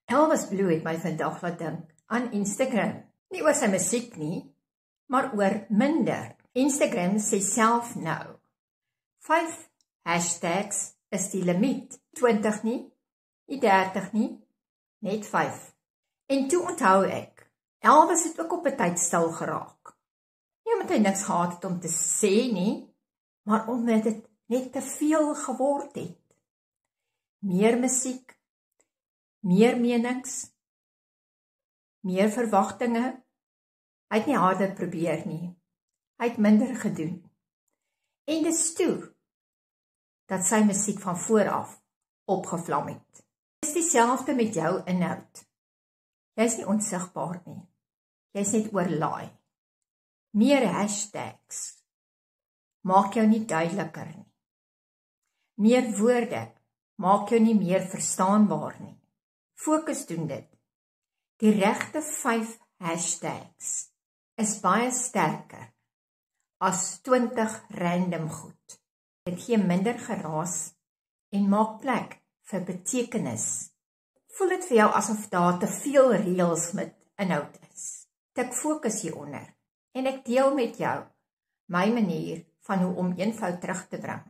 Elvis Blue het my vandag laat dink aan Instagram. Nie oor sy musiek nie, maar oor minder. Instagram sê self nou, 5 hashtags is die limiet. 20 nie, nie 30 nie, net 5. En toe onthou ek, Elvis het ook op 'n tyd stil geraak. Nie omdat hy niks gehad het om te sê nie, maar omdat dit net te veel geword het. Meer musiek, meer menings, meer verwagtinge. Hy het nie harder probeer nie. Hy het minder gedoen. En dis toe dat sy musiek van vooraf opgevlam het. Dit is dieselfde met jou inhoud. Jy is nie onsigbaar nie. Jy is net oorlaai. Meer hashtags maak jou nie duideliker nie. Meer woorde maak jou nie meer verstaanbaar nie. Fokus doen dit. Die regte 5 hashtags is baie sterker as 20 random goed. Dit gee minder geraas en maak plek vir betekenis. Voel dit vir jou asof daar te veel reels met inhoud is? Tik fokus hieronder en ek deel met jou my manier van hoe om eenvoud terug te bring.